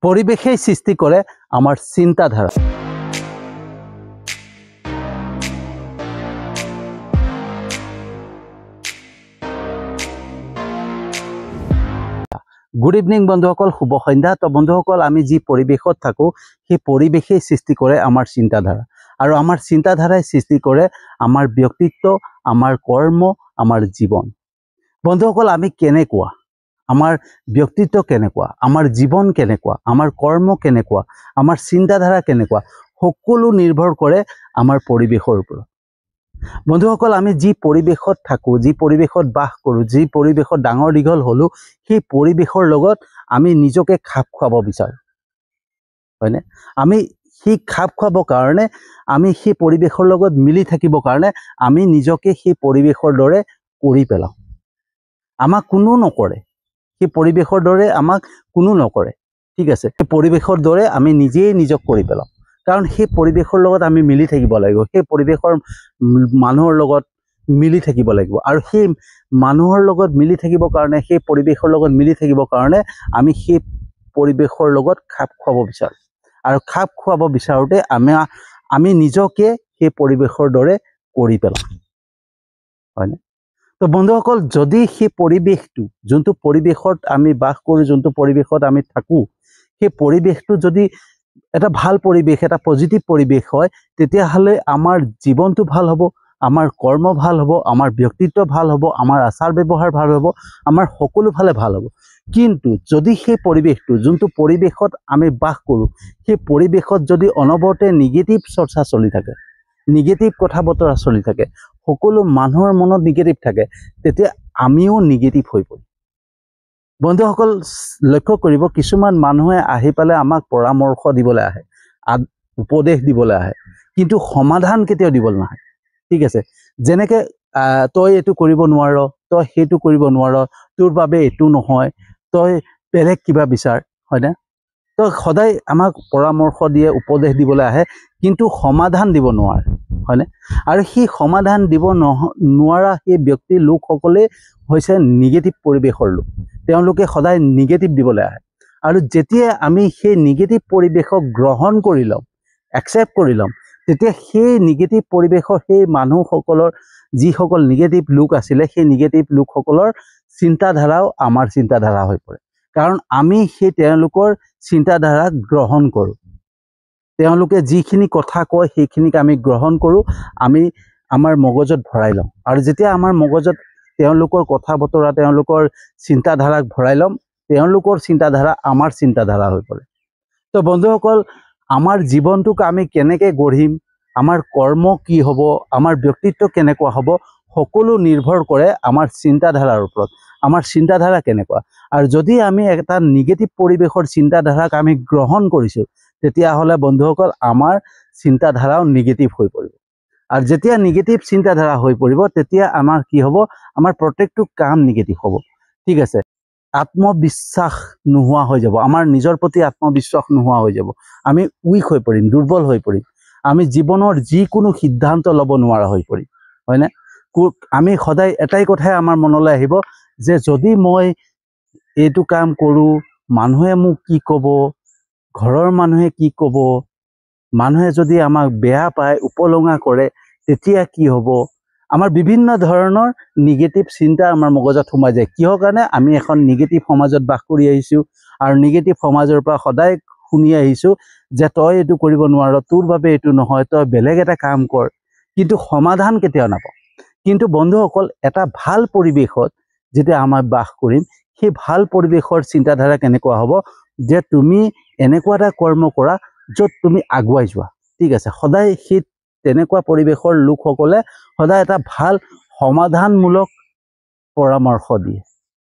পৰিৱেশেই সৃষ্টি কৰে আমাৰ চিন্তাধাৰা। গুড ইভিনিং বন্ধুসকল, শুভ সন্ধ্যা। তো বন্ধুসকল, আমি যি পৰিৱেশত থাকোঁ সেই পৰিৱেশেই সৃষ্টি কৰে আমাৰ চিন্তাধাৰা, আৰু আমাৰ চিন্তাধাৰাই সৃষ্টি কৰে আমাৰ ব্যক্তিত্ব, আমাৰ কৰ্ম, আমাৰ জীৱন। বন্ধুসকল, আমি কেনেকুৱা, আমাৰ ব্যক্তিত্ব কেনেকুৱা, আমাৰ জীৱন কেনেকুৱা, আমাৰ কৰ্ম কেনেকুৱা, আমাৰ চিন্তাধাৰা কেনেকুৱা, সকলো নিৰ্ভৰ কৰে আমাৰ পৰিৱেশৰ ওপৰত। বন্ধুসকল, আমি যি পৰিৱেশত থাকোঁ, যি পৰিৱেশত বাস কৰোঁ, যি পৰিৱেশত ডাঙৰ দীঘল হ'লোঁ, সেই পৰিৱেশৰ লগত আমি নিজকে খাপ খুৱাব বিচাৰোঁ, হয়নে? আমি সেই খাপ খুৱাবৰ কাৰণে, আমি সেই পৰিৱেশৰ লগত মিলি থাকিবৰ কাৰণে আমি নিজকে সেই পৰিৱেশৰ দৰে কৰি পেলাওঁ। আমাক কোনো নকৰে, সেই পৰিৱেশৰ দৰে আমাক কোনো নকৰে, ঠিক আছে? সেই পৰিৱেশৰ দৰে আমি নিজেই নিজক কৰি পেলাওঁ, কাৰণ সেই পৰিৱেশৰ লগত আমি মিলি থাকিব লাগিব, সেই পৰিৱেশৰ মানুহৰ লগত মিলি থাকিব লাগিব। আৰু সেই মানুহৰ লগত মিলি থাকিবৰ কাৰণে, সেই পৰিৱেশৰ লগত মিলি থাকিবৰ কাৰণে আমি সেই পৰিৱেশৰ লগত খাপ খুৱাব বিচাৰোঁ, আৰু খাপ খুৱাব বিচাৰোঁতে আমি নিজকে সেই পৰিৱেশৰ দৰে কৰি পেলাওঁ, হয়নে? তো বন্ধুসকল, যদি সেই পৰিৱেশটো, যোনটো পৰিৱেশত আমি বাস কৰোঁ, যোনটো পৰিৱেশত আমি থাকোঁ, সেই পৰিৱেশটো যদি এটা ভাল পৰিৱেশ, এটা পজিটিভ পৰিৱেশ হয়, তেতিয়াহ'লে আমাৰ জীৱনটো ভাল হ'ব, আমাৰ কৰ্ম ভাল হ'ব, আমাৰ ব্যক্তিত্ব ভাল হ'ব, আমাৰ আচাৰ ব্যৱহাৰ ভাল হ'ব, আমাৰ সকলো ফালে ভাল হ'ব। কিন্তু যদি সেই পৰিৱেশটো, যোনটো পৰিৱেশত আমি বাস কৰোঁ, সেই পৰিৱেশত যদি অনবৰতে নিগেটিভ চৰ্চা চলি থাকে, নিগেটিভ কথা বতৰা চলি থাকে, সকলো মানুহৰ মনত নিগেটিভ থাকে, তেতিয়া আমিও নিগেটিভ হৈ পৰিম। বন্ধুসকল, লক্ষ্য কৰিব, কিছুমান মানুহে আহি পেলাই আমাক পৰামৰ্শ দিবলৈ আহে, উপদেশ দিবলৈ আহে, কিন্তু সমাধান কেতিয়াও দিবলৈ নাহে, ঠিক আছে? যেনেকৈ তই এইটো কৰিব নোৱাৰ, তই সেইটো কৰিব নোৱাৰ, তোৰ বাবে এইটো নহয়, তই বেলেগ কিবা বিচাৰ, হয়নে? তো সদায় আমাক পৰামৰ্শ দিয়ে, উপদেশ দিবলৈ আহে, কিন্তু সমাধান দিব নোৱাৰে, হয়নে? আৰু সেই সমাধান দিব নোৱাৰা সেই ব্যক্তি লোকসকলে হৈছে নিগেটিভ পৰিৱেশৰ লোক। তেওঁলোকে সদায় নিগেটিভ দিবলৈ আহে, আৰু যেতিয়া আমি সেই নিগেটিভ পৰিৱেশক গ্ৰহণ কৰি ল'ম, একচেপ্ট কৰি ল'ম, তেতিয়া সেই নিগেটিভ পৰিৱেশৰ সেই মানুহসকলৰ, যিসকল নিগেটিভ লোক আছিলে, সেই নিগেটিভ লোকসকলৰ চিন্তাধাৰাও আমাৰ চিন্তাধাৰা হৈ পৰে, কাৰণ আমি সেই তেওঁলোকৰ চিন্তাধাৰা গ্ৰহণ কৰোঁ। তেওঁলোকে যিখিনি কথা কয় সেইখিনিক আমি গ্ৰহণ কৰোঁ, আমি আমাৰ মগজত ভৰাই লওঁ, আৰু যেতিয়া আমাৰ মগজত তেওঁলোকৰ কথা বতৰা, তেওঁলোকৰ চিন্তাধাৰাক ভৰাই ল'ম, তেওঁলোকৰ চিন্তাধাৰা আমাৰ চিন্তাধাৰা হৈ পৰে। তো বন্ধুসকল, আমাৰ জীৱনটোক আমি কেনেকৈ গঢ়িম, আমাৰ কৰ্ম কি হ'ব, আমাৰ ব্যক্তিত্ব কেনেকুৱা হ'ব, সকলো নিৰ্ভৰ কৰে আমাৰ চিন্তাধাৰাৰ ওপৰত। আমাৰ চিন্তাধাৰা কেনেকুৱা, আৰু যদি আমি এটা নিগেটিভ পৰিৱেশৰ চিন্তাধাৰাক আমি গ্ৰহণ কৰিছোঁ, তেতিয়াহ'লে বন্ধুসকল আমাৰ চিন্তাধাৰাও নিগেটিভ হৈ পৰিব। আৰু যেতিয়া নিগেটিভ চিন্তাধাৰা হৈ পৰিব, তেতিয়া আমাৰ কি হ'ব, আমাৰ প্ৰত্যেকটো কাম নিগেটিভ হ'ব, ঠিক আছে? আত্মবিশ্বাস নোহোৱা হৈ যাব, আমাৰ নিজৰ প্ৰতি আত্মবিশ্বাস নোহোৱা হৈ যাব, আমি উইক হৈ পৰিম, দুৰ্বল হৈ পৰিম, আমি জীৱনৰ যিকোনো সিদ্ধান্ত ল'ব নোৱাৰা হৈ পৰিম, হয়নে? আমি সদায় এটাই কথাই আমাৰ মনলৈ আহিব, যে যদি মই এইটো কাম কৰোঁ, মানুহে মোক কি ক'ব, ঘৰৰ মানুহে কি ক'ব, মানুহে যদি আমাক বেয়া পায়, উপলুঙা কৰে, তেতিয়া কি হ'ব? আমাৰ বিভিন্ন ধৰণৰ নিগেটিভ চিন্তা আমাৰ মগজত সোমাই যায়। কিহৰ কাৰণে? আমি এখন নিগেটিভ সমাজত বাস কৰি আহিছোঁ, আৰু নিগেটিভ সমাজৰ পৰা সদায় শুনি আহিছোঁ যে তই এইটো কৰিব নোৱাৰ, তোৰ বাবে এইটো নহয়, তই বেলেগ এটা কাম কৰ, কিন্তু সমাধান কেতিয়াও নাপাওঁ। কিন্তু বন্ধুসকল, এটা ভাল পৰিৱেশত যেতিয়া আমাৰ বাস কৰিম, সেই ভাল পৰিৱেশৰ চিন্তাধাৰা কেনেকুৱা হ'ব, যে তুমি এনেকুৱা এটা কৰ্ম কৰা য'ত তুমি আগুৱাই যোৱা, ঠিক আছে? সদায় সেই তেনেকুৱা পৰিৱেশৰ লোকসকলে সদায় এটা ভাল সমাধানমূলক পৰামৰ্শ দিয়ে,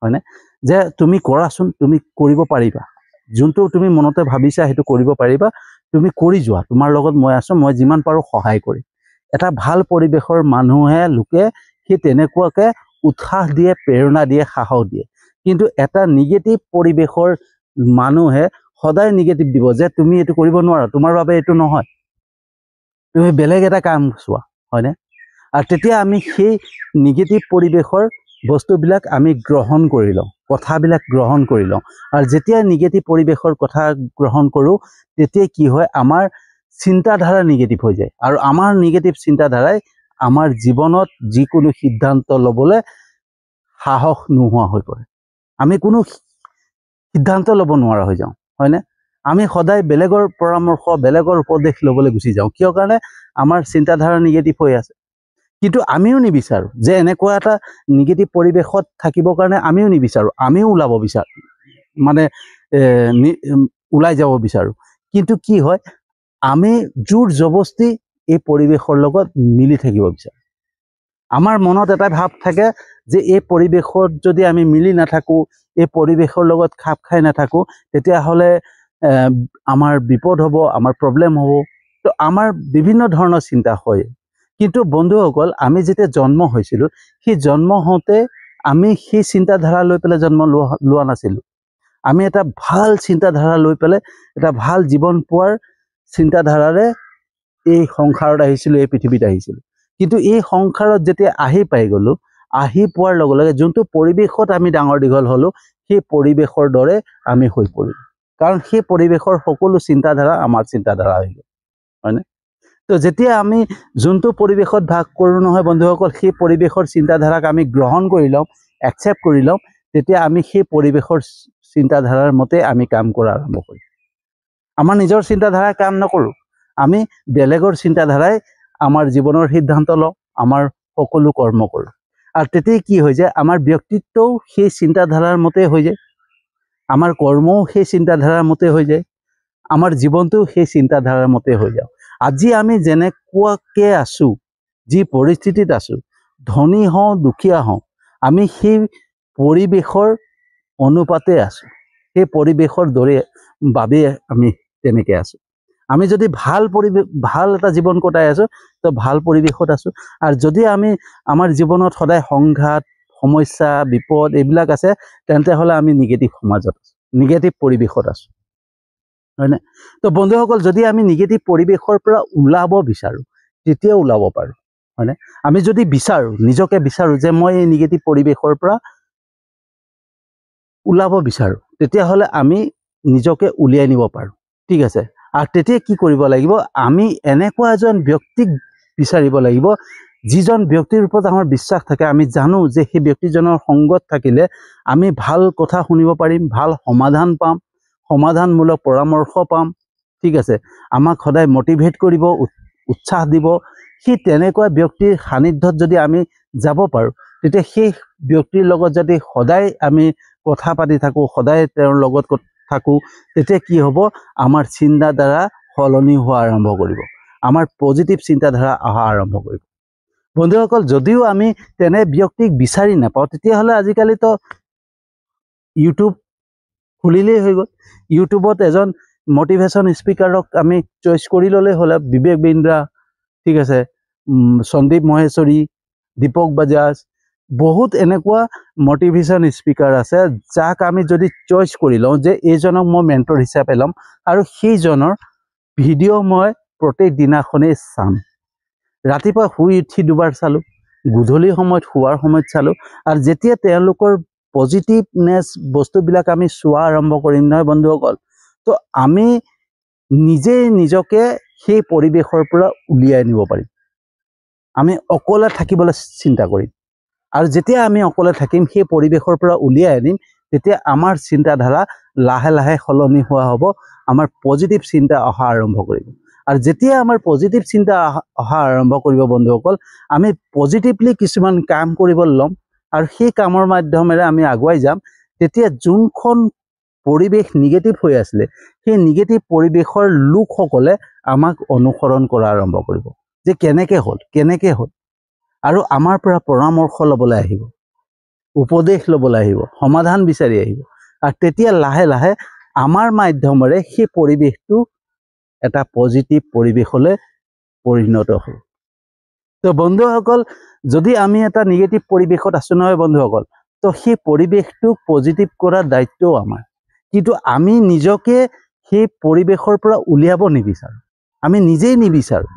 হয়নে? যে তুমি কৰাচোন, তুমি কৰিব পাৰিবা, যোনটো তুমি মনতে ভাবিছা সেইটো কৰিব পাৰিবা, তুমি কৰি যোৱা, তোমাৰ লগত মই আছোঁ, মই যিমান পাৰোঁ সহায় কৰিম। এটা ভাল পৰিৱেশৰ লোকে সেই তেনেকুৱাকৈ উৎসাহ দিয়ে, প্ৰেৰণা দিয়ে, সাহস দিয়ে। কিন্তু এটা নিগেটিভ পৰিৱেশৰ মানুহে সদায় নিগেটিভ দিব, যে তুমি এইটো কৰিব নোৱাৰা, তোমাৰ বাবে এইটো নহয়, তুমি বেলেগ এটা কাম চোৱা, হয়নে? আৰু তেতিয়া আমি সেই নিগেটিভ পৰিৱেশৰ বস্তুবিলাক আমি গ্ৰহণ কৰি লওঁ, কথাবিলাক গ্ৰহণ কৰি লওঁ। আৰু যেতিয়া নিগেটিভ পৰিৱেশৰ কথা গ্ৰহণ কৰোঁ তেতিয়া কি হয়, আমাৰ চিন্তাধাৰা নিগেটিভ হৈ যায়। আৰু আমাৰ নিগেটিভ চিন্তাধাৰাই আমাৰ জীৱনত যিকোনো সিদ্ধান্ত ল'বলৈ সাহস নোহোৱা হৈ পৰে। আমি কোনো সিদ্ধান্ত ল'ব নোৱাৰা হৈ যাওঁ, হয়নে? আমি সদায় বেলেগৰ পৰামৰ্শ, বেলেগৰ উপদেশ ল'বলৈ গুচি যাওঁ। কিয় কাৰণে? আমাৰ চিন্তাধাৰা নিগেটিভ হৈ আছে। কিন্তু আমিও নিবিচাৰোঁ যে এনেকুৱা এটা নিগেটিভ পৰিৱেশত থাকিবৰ কাৰণে আমিও নিবিচাৰোঁ, আমিও ওলাব বিচাৰোঁ, মানে ওলাই যাব বিচাৰোঁ। কিন্তু কি হয়, আমি জোৰ জবস্তি এই পৰিৱেশৰ লগত মিলি থাকিব বিচাৰোঁ। আমাৰ মনত এটা ভাৱ থাকে যে এই পৰিৱেশত যদি আমি মিলি নাথাকোঁ, এই পৰিৱেশৰ লগত খাপ খাই নাথাকোঁ, তেতিয়াহ'লে আমাৰ বিপদ হ'ব, আমাৰ প্ৰব্লেম হ'ব। তো আমাৰ বিভিন্ন ধৰণৰ চিন্তা হয়। কিন্তু বন্ধুসকল, আমি যেতিয়া জন্ম হৈছিলোঁ, সেই জন্ম হওঁতে আমি সেই চিন্তাধাৰা লৈ পেলাই জন্ম লোৱা নাছিলোঁ। আমি এটা ভাল চিন্তাধাৰা লৈ পেলাই এটা ভাল জীৱন পোৱাৰ চিন্তাধাৰাৰে এই সংসাৰত আহিছিলোঁ, এই পৃথিৱীত আহিছিলোঁ। কিন্তু এই সংসাৰত যেতিয়া আহি পাই গ'লোঁ, আহি পোৱাৰ লগে লগে যোনটো পৰিৱেশত আমি ডাঙৰ দীঘল হ'লোঁ, সেই পৰিৱেশৰ দৰে আমি হৈ পৰিলোঁ। কাৰণ সেই পৰিৱেশৰ সকলো চিন্তাধাৰা আমাৰ চিন্তাধাৰা হৈ গ'ল, হয়নে? তো যেতিয়া আমি যোনটো পৰিৱেশত ভাগ কৰোঁ নহয় বন্ধুসকল, সেই পৰিৱেশৰ চিন্তাধাৰাক আমি গ্ৰহণ কৰি লওঁ, একচেপ্ট কৰি লওঁ, তেতিয়া আমি সেই পৰিৱেশৰ চিন্তাধাৰাৰ মতে আমি কাম কৰা আৰম্ভ কৰিম। আমাৰ নিজৰ চিন্তাধাৰাই কাম নকৰোঁ, আমি বেলেগৰ চিন্তাধাৰাই আমাৰ জীৱনৰ সিদ্ধান্ত লওঁ, আমাৰ সকলো কৰ্ম কৰোঁ। আৰু তেতিয়া কি হৈ যায়, আমাৰ ব্যক্তিত্বও সেই চিন্তাধাৰাৰ মতে হৈ যায়, আমাৰ কৰ্মও সেই চিন্তাধাৰাৰ মতে হৈ যায়, আমাৰ জীৱনটোও সেই চিন্তাধাৰাৰ মতে হৈ যায়। আজি আমি যেনেকুৱাকৈ আছোঁ, যি পৰিস্থিতিত আছোঁ, ধনী হওঁ দুখীয়া হওঁ, আমি সেই পৰিৱেশৰ অনুপাতে আছোঁ, সেই পৰিৱেশৰ দৰে বাবে আমি তেনেকৈ আছোঁ। আমি যদি ভাল এটা জীৱন কটাই আছোঁ, তো ভাল পৰিৱেশত আছোঁ। আৰু যদি আমাৰ জীৱনত সদায় সংঘাত, সমস্যা, বিপদ এইবিলাক আছে, তেন্তে হ'লে আমি নিগেটিভ সমাজত আছোঁ, নিগেটিভ পৰিৱেশত আছোঁ, হয়নে? তো বন্ধুসকল, যদি আমি নিগেটিভ পৰিৱেশৰ পৰা ওলাব বিচাৰোঁ, তেতিয়া ওলাব পাৰোঁ, হয়নে? আমি যদি নিজকে বিচাৰোঁ যে মই এই নিগেটিভ পৰিৱেশৰ পৰা ওলাব বিচাৰোঁ, তেতিয়াহ'লে আমি নিজকে উলিয়াই নিব পাৰোঁ, ঠিক আছে? আৰু তেতিয়া কি কৰিব লাগিব, আমি এনেকুৱা এজন ব্যক্তিক বিচাৰিব লাগিব, যিজন ব্যক্তিৰ ওপৰত আমাৰ বিশ্বাস থাকে। আমি জানো যে সেই ব্যক্তিজনৰ সংগত থাকিলে আমি ভাল কথা শুনিব পাৰিম, ভাল সমাধান পাম, সমাধানমূলক পৰামৰ্শ পাম, ঠিক আছে? আমাক সদায় মটিভেট কৰিব, উৎসাহ দিব। সেই তেনেকুৱা ব্যক্তিৰ সান্নিধ্যত যদি আমি যাব পাৰোঁ, তেতিয়া সেই ব্যক্তিৰ লগত যদি সদায় আমি কথা পাতি থাকোঁ, সদায় তেওঁৰ লগত থাকোঁ, তেতিয়া কি হ'ব, আমাৰ চিন্তাধাৰা সলনি হোৱা আৰম্ভ কৰিব, আমাৰ পজিটিভ চিন্তাধাৰা অহা আৰম্ভ কৰিব। বন্ধুসকল, যদিও আমি তেনে ব্যক্তিক বিচাৰি নাপাওঁ, তেতিয়াহ'লে আজিকালিতো ইউটিউব খুলিলেই হৈ গ'ল। ইউটিউবত এজন মটিভেশ্যন স্পিকাৰক আমি চইচ কৰি ল'লেই হ'লে, বিবেক বিন্দ্ৰা, ঠিক আছে, সন্দীপ মহেশ্বৰী, দীপক বাজাজ, বহুত এনেকুৱা মটিভেশ্যন স্পিকাৰ আছে, যাক আমি যদি চইচ কৰি লওঁ যে এইজনক মই মেণ্টৰ হিচাপে ল'ম, আৰু সেইজনৰ ভিডিঅ' মই প্ৰত্যেক দিনাখনেই চাম। ৰাতিপুৱা শুই উঠি দুবাৰ চালোঁ, গধূলি সময়ত শোৱাৰ সময়ত চালোঁ। আৰু যেতিয়া তেওঁলোকৰ পজিটিভনেছ বস্তুবিলাক আমি চোৱা আৰম্ভ কৰিম নহয় বন্ধুসকল, তো আমি নিজকে সেই পৰিৱেশৰ পৰা উলিয়াই নিব পাৰিম। আমি অকলে থাকিবলৈ চিন্তা কৰিম, আৰু যেতিয়া আমি অকলে থাকিম, সেই পৰিৱেশৰ পৰা উলিয়াই আনিম, তেতিয়া আমাৰ চিন্তাধাৰা লাহে লাহে সলনি হোৱা হ'ব, আমাৰ পজিটিভ চিন্তা অহা আৰম্ভ কৰিব। আৰু যেতিয়া আমাৰ পজিটিভ চিন্তা অহা আৰম্ভ কৰিব বন্ধুসকল, আমি পজিটিভলি কিছুমান কাম কৰিবলৈ ল'ম, আৰু সেই কামৰ মাধ্যমেৰে আমি আগুৱাই যাম। তেতিয়া যোনখন পৰিৱেশ নিগেটিভ হৈ আছিলে, সেই নিগেটিভ পৰিৱেশৰ লোকসকলে আমাক অনুসৰণ কৰা আৰম্ভ কৰিব, যে কেনেকৈ হ'ল, আৰু আমাৰ পৰা পৰামৰ্শ ল'বলৈ আহিব, উপদেশ ল'বলৈ আহিব, সমাধান বিচাৰি আহিব। আৰু তেতিয়া লাহে লাহে আমাৰ মাধ্যমেৰে সেই পৰিৱেশটো এটা পজিটিভ পৰিৱেশলৈ পৰিণত হ'ব। তো বন্ধুসকল, যদি আমি এটা নিগেটিভ পৰিৱেশত আছোঁ নহয় বন্ধুসকল, তো সেই পৰিৱেশটোক পজিটিভ কৰাৰ দায়িত্বও আমাৰ। কিন্তু আমি নিজকে সেই পৰিৱেশৰ পৰা উলিয়াব নিবিচাৰোঁ, আমি নিজেই নিবিচাৰোঁ,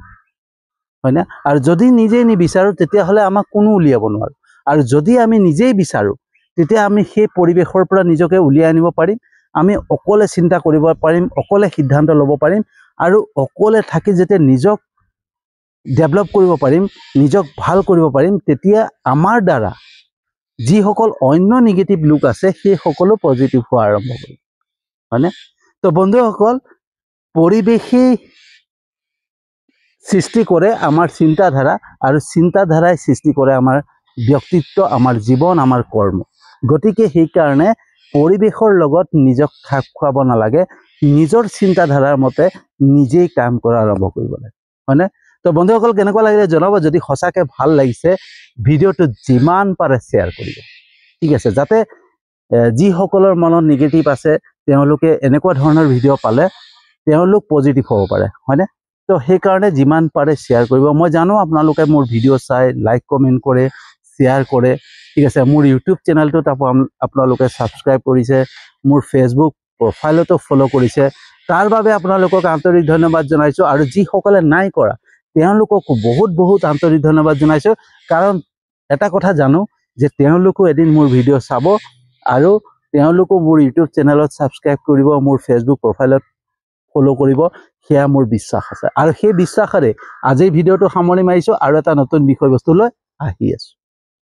হয়নে? আৰু যদি নিজেই নিবিচাৰোঁ, তেতিয়াহ'লে আমাক কোনো উলিয়াব নোৱাৰোঁ। আৰু যদি আমি নিজেই বিচাৰোঁ তেতিয়া আমি সেই পৰিৱেশৰ পৰা নিজকে উলিয়াই আনিব পাৰিম। আমি অকলে চিন্তা কৰিব পাৰিম, অকলে সিদ্ধান্ত ল'ব পাৰিম আৰু অকলে থাকি যেতিয়া নিজক ডেভেলপ কৰিব পাৰিম, নিজক ভাল কৰিব পাৰিম, তেতিয়া আমাৰ দ্বাৰা যিসকল অন্য নিগেটিভ লোক আছে সেই সকলো পজিটিভ হোৱা আৰম্ভ কৰিব, হয়নে? তো বন্ধুসকল, পৰিৱেশেই সৃষ্টি কৰে আমাৰ চিন্তাধাৰা আৰু চিন্তাধাৰাই সৃষ্টি কৰে আমাৰ ব্যক্তিত্ব, আমাৰ জীৱন, আমাৰ কৰ্ম। গতিকে সেইকাৰণে পৰিৱেশৰ লগত নিজক খাপ খুৱাব নালাগে, নিজৰ চিন্তাধাৰাৰ মতে নিজেই কাম কৰা আৰম্ভ কৰিব লাগে, হয়নে? তো বন্ধুসকল, কেনেকুৱা লাগিলে জনাব। যদি সঁচাকৈ ভাল লাগিছে ভিডিঅ'টো যিমান পাৰে শ্বেয়াৰ কৰিব, ঠিক আছে, যাতে যিসকলৰ মনত নিগেটিভ আছে তেওঁলোকে এনেকুৱা ধৰণৰ ভিডিঅ' পালে তেওঁলোক পজিটিভ হ'ব পাৰে, হয়নে? তো সেইকাৰণে যিমান পাৰে শ্বেয়াৰ কৰিব। মই জানো আপোনালোকে মোৰ ভিডিঅ' চাই লাইক কমেণ্ট কৰে, শ্বেয়াৰ কৰে, ঠিক আছে। মোৰ ইউটিউব চেনেলটোত আপোনালোকে ছাবস্ক্ৰাইব কৰিছে, মোৰ ফেচবুক প্ৰফাইলতো ফ'ল' কৰিছে, তাৰ বাবে আপোনালোকক আন্তৰিক ধন্যবাদ জনাইছোঁ। আৰু যিসকলে নাই কৰা তেওঁলোককো বহুত বহুত আন্তৰিক ধন্যবাদ জনাইছোঁ, কাৰণ এটা কথা জানো যে তেওঁলোকো এদিন মোৰ ভিডিঅ' চাব আৰু তেওঁলোকো মোৰ ইউটিউব চেনেলত ছাবস্ক্ৰাইব কৰিব, মোৰ ফেচবুক প্ৰফাইলত ফ'ল' কৰিব, সেয়া মোৰ বিশ্বাস আছে। আৰু সেই বিশ্বাসেৰে আজিৰ ভিডিঅ'টো সামৰণি মাৰিছোঁ আৰু এটা নতুন বিষয়বস্তু লৈ আহি আছোঁ।